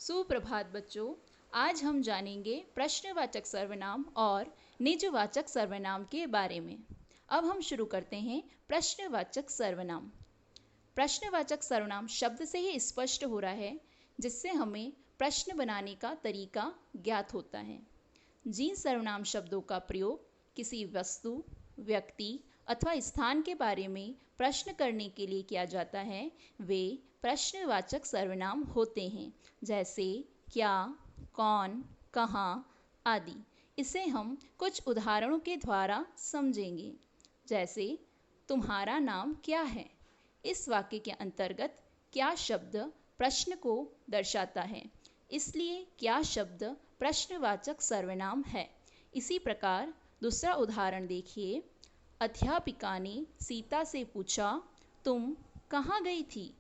सुप्रभात बच्चों। आज हम जानेंगे प्रश्नवाचक सर्वनाम और निजवाचक सर्वनाम के बारे में। अब हम शुरू करते हैं प्रश्नवाचक सर्वनाम। प्रश्नवाचक सर्वनाम शब्द से ही स्पष्ट हो रहा है, जिससे हमें प्रश्न बनाने का तरीका ज्ञात होता है। जिन सर्वनाम शब्दों का प्रयोग किसी वस्तु, व्यक्ति अथवा स्थान के बारे में प्रश्न करने के लिए किया जाता है, वे प्रश्नवाचक सर्वनाम होते हैं, जैसे क्या, कौन, कहाँ आदि। इसे हम कुछ उदाहरणों के द्वारा समझेंगे। जैसे तुम्हारा नाम क्या है। इस वाक्य के अंतर्गत क्या शब्द प्रश्न को दर्शाता है, इसलिए क्या शब्द प्रश्नवाचक सर्वनाम है। इसी प्रकार दूसरा उदाहरण देखिए। अध्यापिका ने सीता से पूछा, तुम कहाँ गई थी।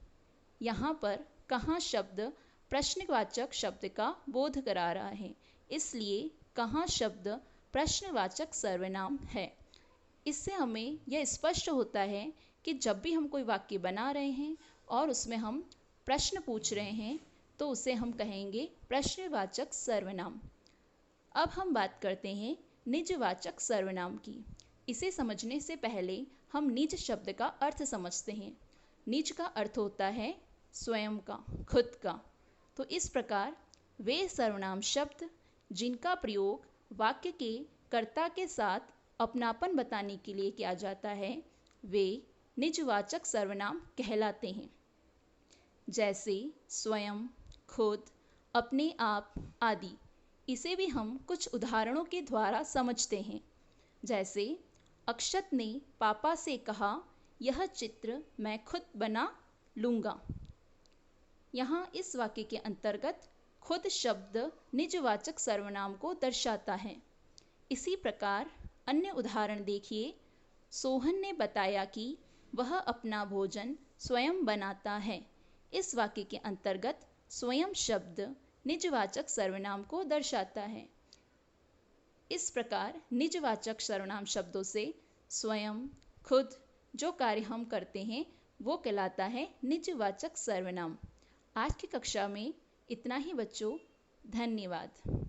यहाँ पर कहाँ शब्द प्रश्नवाचक शब्द का बोध करा रहा है, इसलिए कहाँ शब्द प्रश्नवाचक सर्वनाम है। इससे हमें यह स्पष्ट होता है कि जब भी हम कोई वाक्य बना रहे हैं और उसमें हम प्रश्न पूछ रहे हैं, तो उसे हम कहेंगे प्रश्नवाचक सर्वनाम। अब हम बात करते हैं निजवाचक सर्वनाम की। इसे समझने से पहले हम निज शब्द का अर्थ समझते हैं। निज का अर्थ होता है स्वयं का, खुद का। तो इस प्रकार वे सर्वनाम शब्द जिनका प्रयोग वाक्य के कर्ता के साथ अपनापन बताने के लिए किया जाता है, वे निजवाचक सर्वनाम कहलाते हैं। जैसे स्वयं, खुद, अपने आप आदि। इसे भी हम कुछ उदाहरणों के द्वारा समझते हैं। जैसे अक्षत ने पापा से कहा, यह चित्र मैं खुद बना लूँगा। यहाँ इस वाक्य के अंतर्गत खुद शब्द निजवाचक सर्वनाम को दर्शाता है। इसी प्रकार अन्य उदाहरण देखिए। सोहन ने बताया कि वह अपना भोजन स्वयं बनाता है। इस वाक्य के अंतर्गत स्वयं शब्द निजवाचक सर्वनाम को दर्शाता है। इस प्रकार निजवाचक सर्वनाम शब्दों से स्वयं, खुद जो कार्य हम करते हैं वो कहलाता है निजवाचक सर्वनाम। आज की कक्षा में इतना ही बच्चों। धन्यवाद।